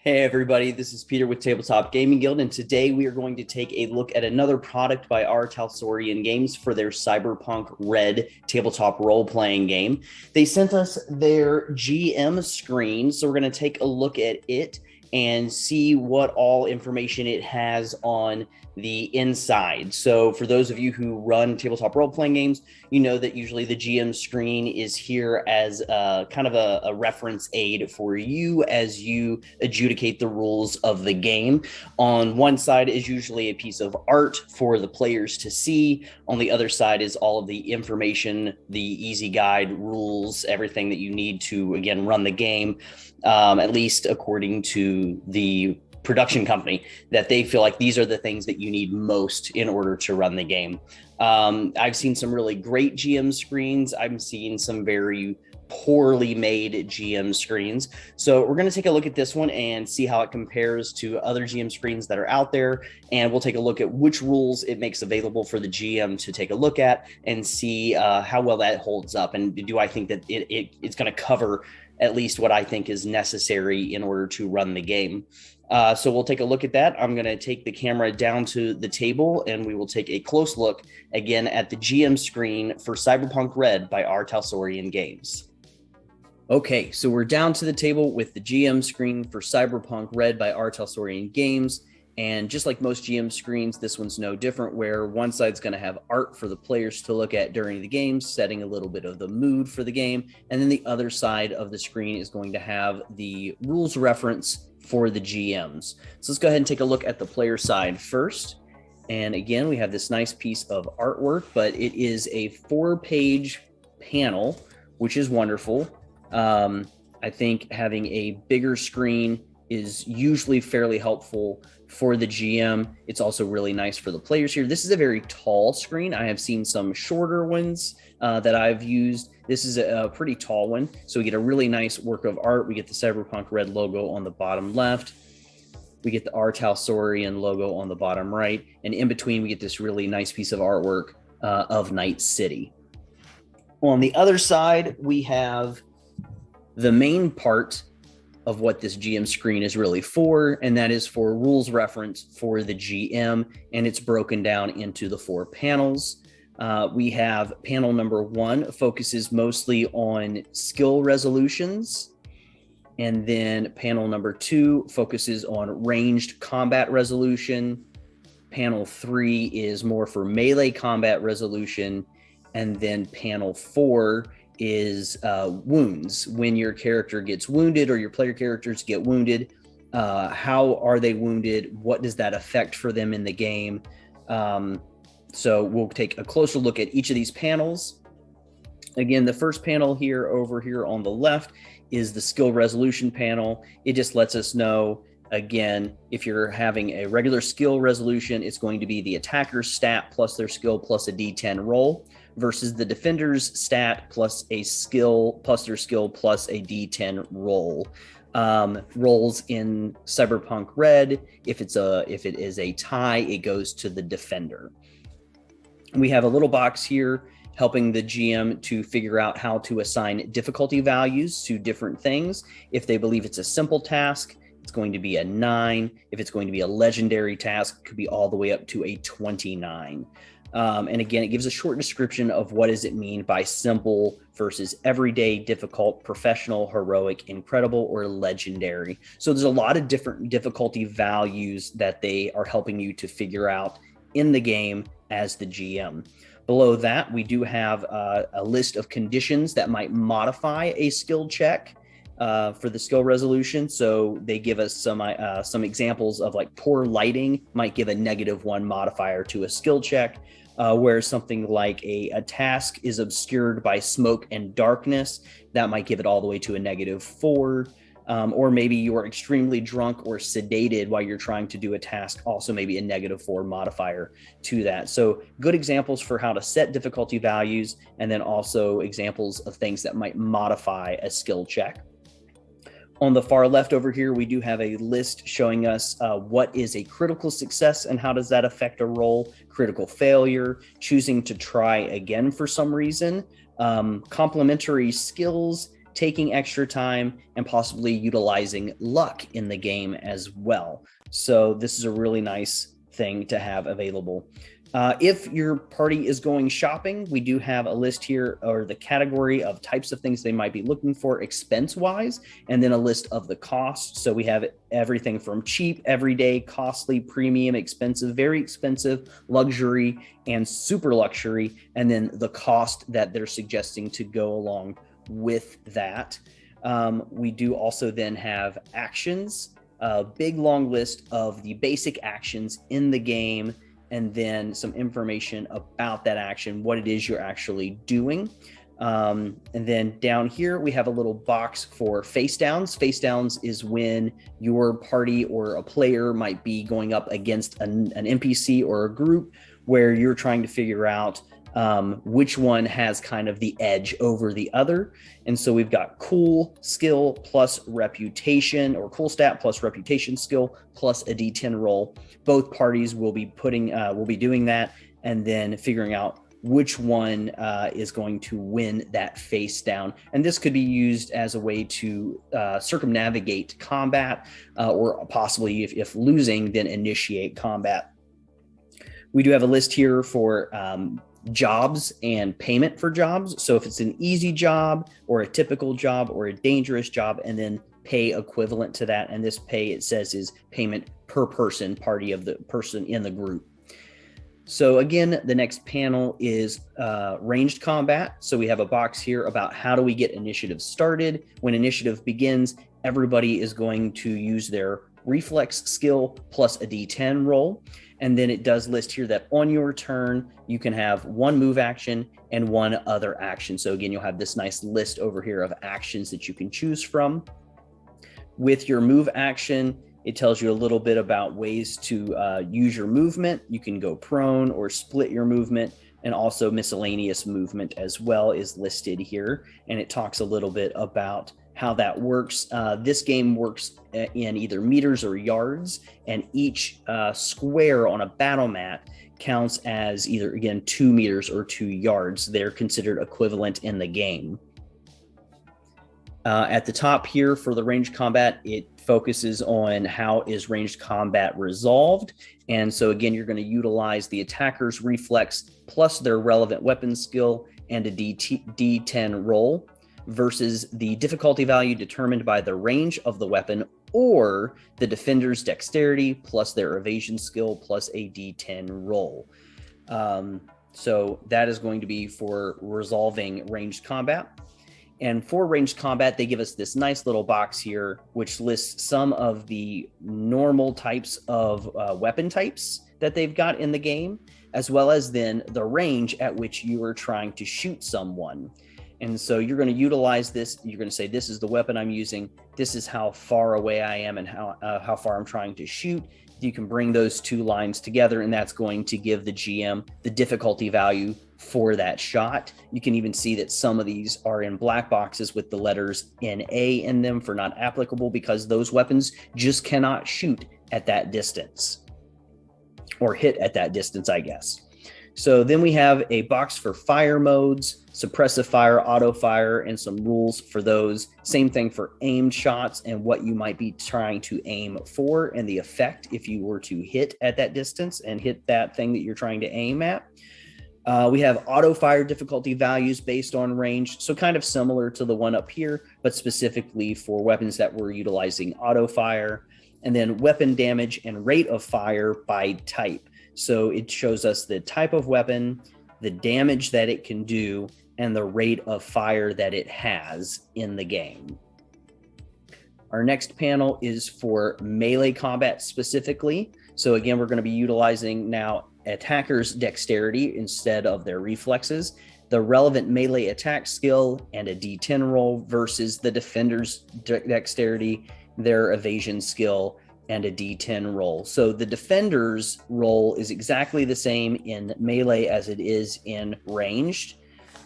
Hey everybody, this is Peter with Tabletop Gaming Guild, and today we are going to take a look at another product by R. Talsorian Games for their Cyberpunk Red tabletop role-playing game. They sent us their GM screen, so we're going to take a look at it and see what all information it has on the inside. So for those of you who run tabletop role-playing games, you know that usually the GM screen is here as a kind of a reference aid for you as you adjudicate the rules of the game. On one side is usually a piece of art for the players to see. On the other side is all of the information, the easy guide, rules, everything that you need to, again, run the game, at least according to the production company, that they feel like these are the things that you need most in order to run the game. I've seen some really great GM screens. I've seen some very poorly made GM screens. So we're going to take a look at this one and see how it compares to other GM screens that are out there. And we'll take a look at which rules it makes available for the GM to take a look at and see how well that holds up. And do I think that it's going to cover at least what I think is necessary in order to run the game. So we'll take a look at that. I'm going to take the camera down to the table and we will take a close look again at the GM screen for Cyberpunk Red by R. Talsorian Games. Okay, so we're down to the table with the GM screen for Cyberpunk Red by R. Talsorian Games. And just like most GM screens, this one's no different, where one side's going to have art for the players to look at during the game, setting a little bit of the mood for the game. And then the other side of the screen is going to have the rules reference for the GMs. So let's go ahead and take a look at the player side first. And again, we have this nice piece of artwork, but it is a 4-page panel, which is wonderful. I think having a bigger screen is usually fairly helpful for the GM. It's also really nice for the players here. This is a very tall screen. I have seen some shorter ones that I've used. This is a pretty tall one. So we get a really nice work of art. We get the Cyberpunk Red logo on the bottom left. We get the R. Talsorian logo on the bottom right. And in between, we get this really nice piece of artwork of Night City. On the other side, we have the main part of what this GM screen is really for, and that is for rules reference for the GM, and it's broken down into the 4 panels. We have panel number 1 focuses mostly on skill resolutions, and then panel number 2 focuses on ranged combat resolution. Panel 3 is more for melee combat resolution, and then panel 4 is wounds. When your character gets wounded or your player characters get wounded, how are they wounded? What does that affect for them in the game? So we'll take a closer look at each of these panels. Again, the first panel here over here on the left is the skill resolution panel. It just lets us know, again, if you're having a regular skill resolution, it's going to be the attacker's stat plus their skill plus a D10 roll, versus the defender's stat plus a skill plus their skill plus a D10 roll. Rolls in Cyberpunk Red, if it is a tie, it goes to the defender. We have a little box here helping the GM to figure out how to assign difficulty values to different things. If they believe it's a simple task, it's going to be a 9. If it's going to be a legendary task, it could be all the way up to a 29. And again, it gives a short description of what does it mean by simple versus everyday, difficult, professional, heroic, incredible, or legendary. So there's a lot of different difficulty values that they are helping you to figure out in the game as the GM. Below that, we do have a list of conditions that might modify a skill check for the skill resolution. So they give us some examples of, like, poor lighting might give a -1 modifier to a skill check, where something like a task is obscured by smoke and darkness, that might give it all the way to a -4. Or maybe you're extremely drunk or sedated while you're trying to do a task, also maybe a -4 modifier to that. So good examples for how to set difficulty values, and then also examples of things that might modify a skill check. On the far left over here, we do have a list showing us what is a critical success and how does that affect a roll, critical failure, choosing to try again for some reason, complementary skills, taking extra time, and possibly utilizing luck in the game as well. So this is a really nice thing to have available. If your party is going shopping, we do have a list here, or the category of types of things they might be looking for expense-wise, and then a list of the costs. So we have everything from cheap, everyday, costly, premium, expensive, very expensive, luxury, and super luxury, and then the cost that they're suggesting to go along with that. We do also then have actions, a big long list of the basic actions in the game, and then some information about that action, what it is you're actually doing. And then down here, we have a little box for face downs. Face downs is when your party or a player might be going up against an NPC or a group where you're trying to figure out which one has kind of the edge over the other. And so we've got cool skill plus reputation, or cool stat plus reputation skill plus a D10 roll. Both parties will be doing that, and then figuring out which one is going to win that face down. And this could be used as a way to circumnavigate combat, or possibly if losing, then initiate combat. We do have a list here for jobs and payment for jobs. So if it's an easy job or a typical job or a dangerous job, and then pay equivalent to that. And this pay, it says, is payment per person, party of the person in the group. So again, the next panel is ranged combat. So we have a box here about how do we get initiative started. When initiative begins, everybody is going to use their reflex skill plus a D10 roll. And then it does list here that on your turn, you can have one move action and one other action. So again, you'll have this nice list over here of actions that you can choose from. With your move action, it tells you a little bit about ways to use your movement. You can go prone or split your movement, and also miscellaneous movement as well is listed here. And it talks a little bit about how that works. This game works in either meters or yards, and each square on a battle mat counts as either, again, 2 meters or 2 yards. They're considered equivalent in the game. At the top here for the ranged combat, it focuses on how is ranged combat resolved. And so again, you're going to utilize the attacker's reflex plus their relevant weapon skill and a D10 roll versus the difficulty value determined by the range of the weapon, or the defender's dexterity plus their evasion skill plus a D10 roll. So that is going to be for resolving ranged combat. And for ranged combat, they give us this nice little box here, which lists some of the normal types of weapon types that they've got in the game, as well as then the range at which you are trying to shoot someone. And so you're going to utilize this. You're going to say, this is the weapon I'm using. This is how far away I am and how far I'm trying to shoot. You can bring those two lines together, and that's going to give the GM the difficulty value for that shot. You can even see that some of these are in black boxes with the letters NA in them for not applicable, because those weapons just cannot shoot at that distance, or hit at that distance, I guess. So then we have a box for fire modes, suppressive fire, auto fire, and some rules for those. Same thing for aimed shots and what you might be trying to aim for, and the effect if you were to hit at that distance and hit that thing that you're trying to aim at. We have auto fire difficulty values based on range, so kind of similar to the one up here, but specifically for weapons that were utilizing auto fire. And then weapon damage and rate of fire by type. So it shows us the type of weapon, the damage that it can do, and the rate of fire that it has in the game. Our next panel is for melee combat specifically. So again, we're going to be utilizing now attackers' dexterity instead of their reflexes, the relevant melee attack skill and a D10 roll versus the defender's dexterity, their evasion skill, and a D10 roll. So the defender's roll is exactly the same in melee as it is in ranged,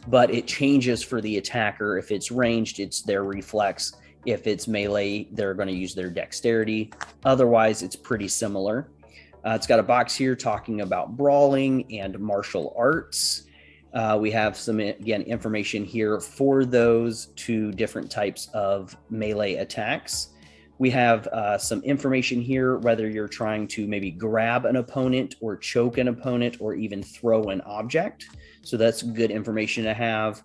but it changes for the attacker. If it's ranged, it's their reflex. If it's melee, they're going to use their dexterity. Otherwise, it's pretty similar. It's got a box here talking about brawling and martial arts. We have some, again, information here for those two different types of melee attacks. We have some information here, whether you're trying to maybe grab an opponent or choke an opponent or even throw an object. So that's good information to have.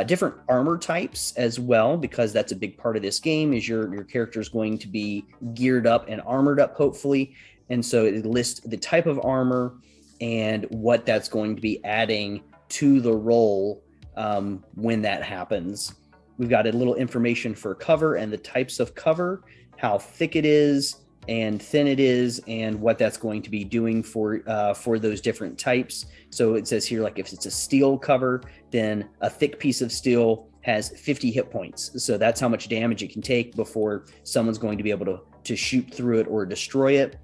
Different armor types as well, because that's a big part of this game, is your character is going to be geared up and armored up, hopefully. And so it lists the type of armor and what that's going to be adding to the roll when that happens. We've got a little information for cover and the types of cover, how thick it is and thin it is, and what that's going to be doing for those different types. So it says here, like if it's a steel cover, then a thick piece of steel has 50 hit points. So that's how much damage it can take before someone's going to be able to shoot through it or destroy it.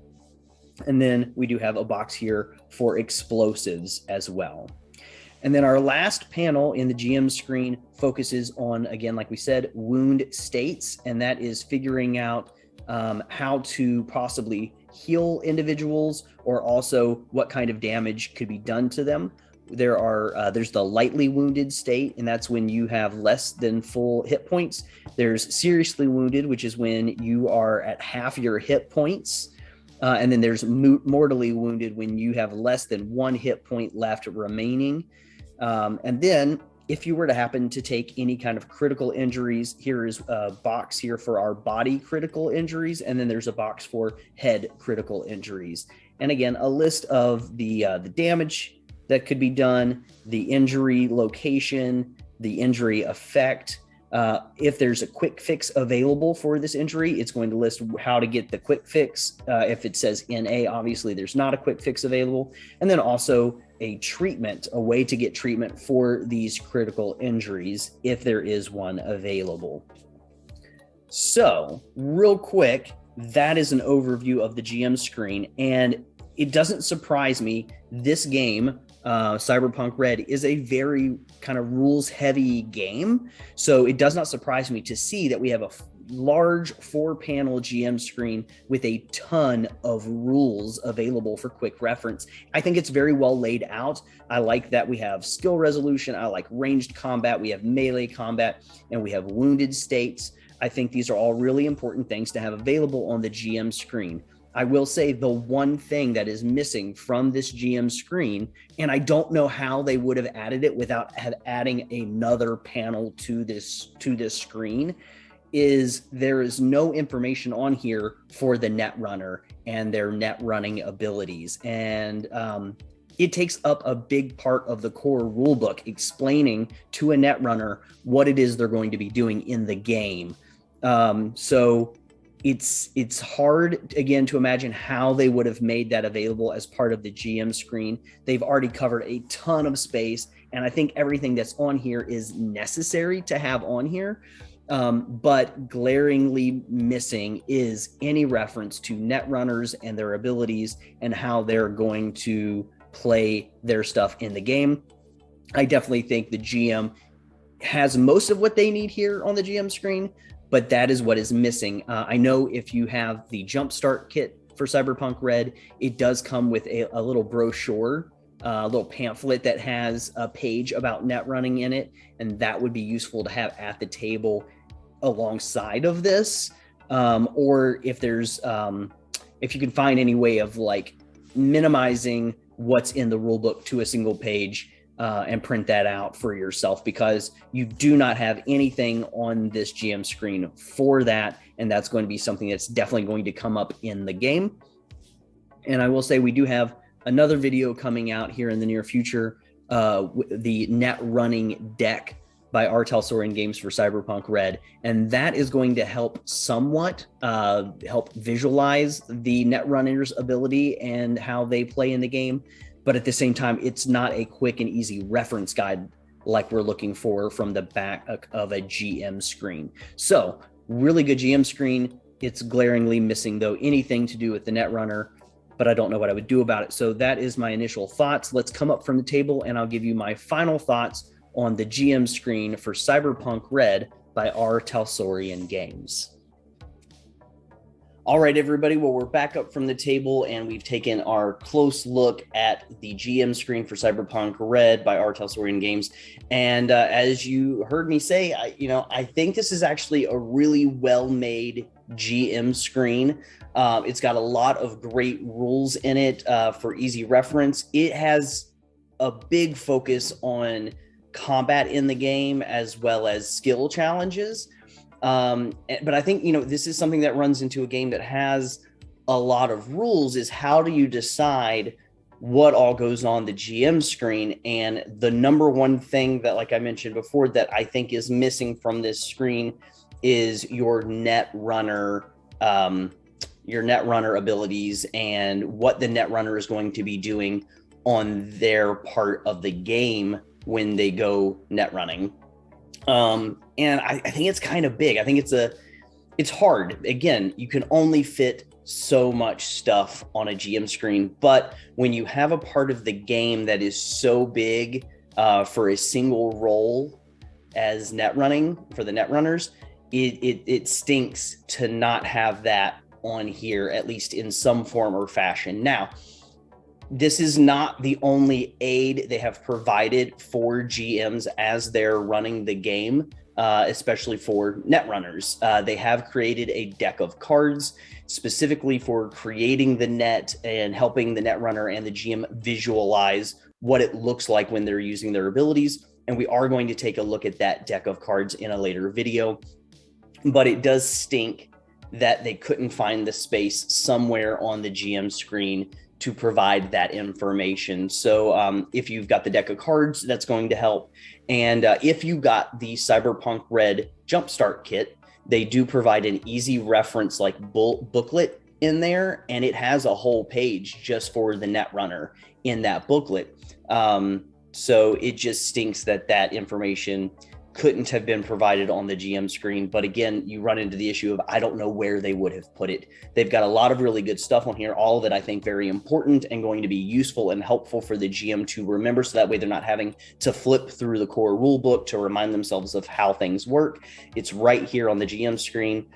And then we do have a box here for explosives as well. And then our last panel in the GM screen focuses on, again, like we said, wound states, and that is figuring out how to possibly heal individuals, or also what kind of damage could be done to them. There's the lightly wounded state, and that's when you have less than full hit points. There's seriously wounded, which is when you are at half your hit points. And then there's mortally wounded, when you have less than one hit point left remaining. And then if you were to happen to take any kind of critical injuries, here is a box here for our body critical injuries. And then there's a box for head critical injuries. And again, a list of the damage that could be done, the injury location, the injury effect. If there's a quick fix available for this injury, it's going to list how to get the quick fix. If it says NA, obviously there's not a quick fix available. And then also a treatment, a way to get treatment for these critical injuries, if there is one available. So real quick, that is an overview of the GM screen. And it doesn't surprise me, this game, Cyberpunk Red, is a very kind of rules heavy game. So it does not surprise me to see that we have a large 4-panel GM screen with a ton of rules available for quick reference. I think it's very well laid out. I like that we have skill resolution. I like ranged combat. We have melee combat, and we have wounded states. I think these are all really important things to have available on the GM screen. I will say the one thing that is missing from this GM screen, and I don't know how they would have added it without adding another panel to this screen, is there is no information on here for the netrunner and their net running abilities. And it takes up a big part of the core rulebook, explaining to a netrunner what it is they're going to be doing in the game. So it's hard, again, to imagine how they would have made that available as part of the GM screen. They've already covered a ton of space, and I think everything that's on here is necessary to have on here. But glaringly missing is any reference to netrunners and their abilities and how they're going to play their stuff in the game. I definitely think the GM has most of what they need here on the GM screen, but that is what is missing. I know if you have the Jumpstart kit for Cyberpunk Red, it does come with a little brochure, a little pamphlet that has a page about net running in it, and that would be useful to have at the table alongside of this. Or if there's, if you can find any way of like minimizing what's in the rulebook to a single page, and print that out for yourself, because you do not have anything on this GM screen for that. And that's going to be something that's definitely going to come up in the game. And I will say we do have another video coming out here in the near future, the net running deck by R. Talsorian Games for Cyberpunk Red. And that is going to help somewhat help visualize the netrunner's ability and how they play in the game. But at the same time, it's not a quick and easy reference guide like we're looking for from the back of a GM screen. So really good GM screen. It's glaringly missing, though, anything to do with the netrunner, but I don't know what I would do about it. So that is my initial thoughts. Let's come up from the table and I'll give you my final thoughts on the GM screen for Cyberpunk Red by R. Talsorian Games. All right, everybody. Well, we're back up from the table and we've taken our close look at the GM screen for Cyberpunk Red by R. Talsorian Games. And as you heard me say, I think this is actually a really well-made GM screen. It's got a lot of great rules in it for easy reference. It has a big focus on combat in the game as well as skill challenges. But I think, this is something that runs into a game that has a lot of rules, is how do you decide what all goes on the GM screen? And the number one thing that, like I mentioned before, that I think is missing from this screen is your netrunner abilities and what the netrunner is going to be doing on their part of the game when they go net running. And I think it's kind of big. I think it's hard. Again, you can only fit so much stuff on a GM screen, but when you have a part of the game that is so big for a single role as net running for the net runners, it stinks to not have that on here, at least in some form or fashion. Now, this is not the only aid they have provided for GMs as they're running the game, especially for netrunners. They have created a deck of cards specifically for creating the net and helping the netrunner and the GM visualize what it looks like when they're using their abilities. And we are going to take a look at that deck of cards in a later video. But it does stink that they couldn't find the space somewhere on the GM screen to provide that information. So if you've got the deck of cards, that's going to help. And if you got the Cyberpunk Red Jumpstart Kit, they do provide an easy reference like booklet in there, and it has a whole page just for the netrunner in that booklet. So it just stinks that information couldn't have been provided on the GM screen. But again, you run into the issue of, I don't know where they would have put it. They've got a lot of really good stuff on here, all of it I think very important and going to be useful and helpful for the GM to remember, so that way they're not having to flip through the core rule book to remind themselves of how things work. It's right here on the GM screen.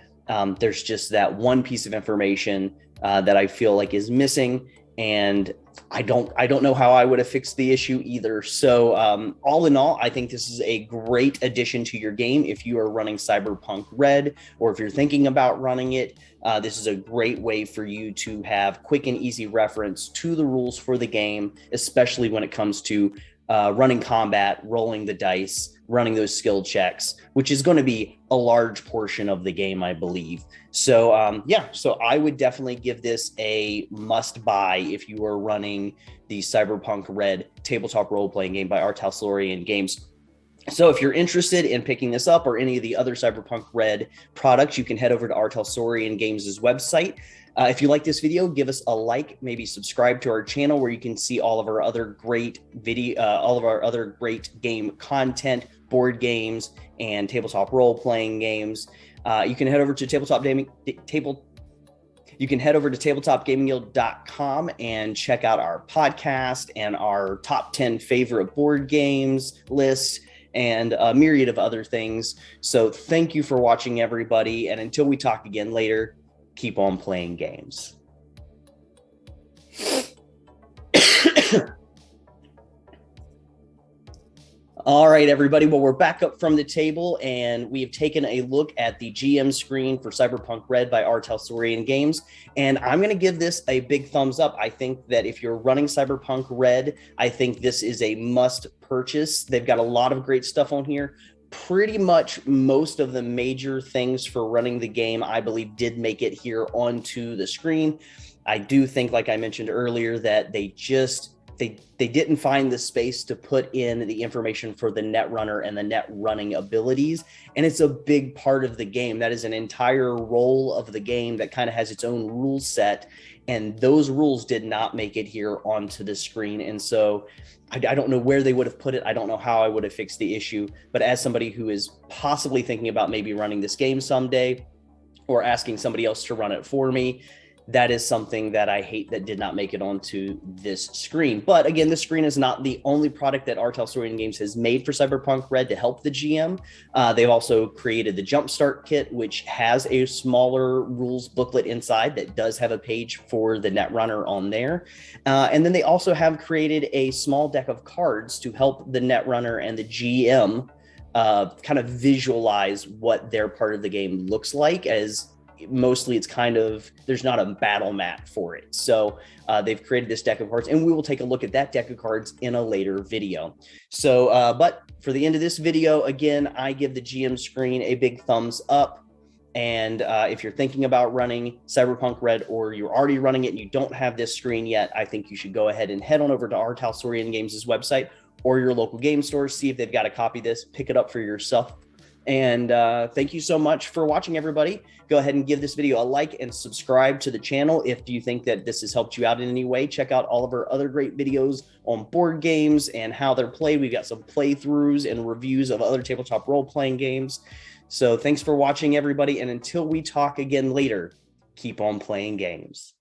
There's just that one piece of information that I feel like is missing, and I don't know how I would have fixed the issue either. So all in all, I think this is a great addition to your game. If you are running Cyberpunk Red, or if you're thinking about running it, this is a great way for you to have quick and easy reference to the rules for the game, especially when it comes to running combat, rolling the dice, running those skill checks, which is going to be a large portion of the game, I believe. So so I would definitely give this a must buy if you are running the Cyberpunk Red tabletop role-playing game by R. Talsorian Games. So if you're interested in picking this up or any of the other Cyberpunk Red products, you can head over to R. Talsorian Games' website. If you like this video, give us a like, maybe subscribe to our channel where you can see all of our other great game content, board games, and tabletop role-playing games. You can head over to tabletopgamingguild.com and check out our podcast and our top 10 favorite board games list and a myriad of other things. So thank you for watching, everybody. And until we talk again later, keep on playing games. All right, everybody. Well, we're back up from the table, and we have taken a look at the GM screen for Cyberpunk Red by R. Talsorian Games, and I'm going to give this a big thumbs up. I think that if you're running Cyberpunk Red, I think this is a must purchase. They've got a lot of great stuff on here. Pretty much most of the major things for running the game, I believe, did make it here onto the screen. I do think, like I mentioned earlier, that they didn't find the space to put in the information for the netrunner and the net running abilities. And it's a big part of the game. That is an entire role of the game that kind of has its own rule set. And those rules did not make it here onto the screen. And so I don't know where they would have put it. I don't know how I would have fixed the issue. But as somebody who is possibly thinking about maybe running this game someday, or asking somebody else to run it for me, that is something that I hate that did not make it onto this screen. But again, this screen is not the only product that R. Talsorian Games has made for Cyberpunk Red to help the GM. They've also created the Jumpstart Kit, which has a smaller rules booklet inside that does have a page for the Netrunner on there. And then they also have created a small deck of cards to help the Netrunner and the GM kind of visualize what their part of the game looks like, as mostly it's kind of, there's not a battle map for it. So they've created this deck of cards, and we will take a look at that deck of cards in a later video. So, but for the end of this video, again, I give the GM screen a big thumbs up. And if you're thinking about running Cyberpunk Red, or you're already running it and you don't have this screen yet, I think you should go ahead and head on over to R. Talsorian Games' website or your local game store, see if they've got a copy of this, pick it up for yourself. And thank you so much for watching, everybody. Go ahead and give this video a like and subscribe to the channel if you think that this has helped you out in any way. Check out all of our other great videos on board games and how they're played. We've got some playthroughs and reviews of other tabletop role-playing games. So thanks for watching, everybody. And until we talk again later, keep on playing games.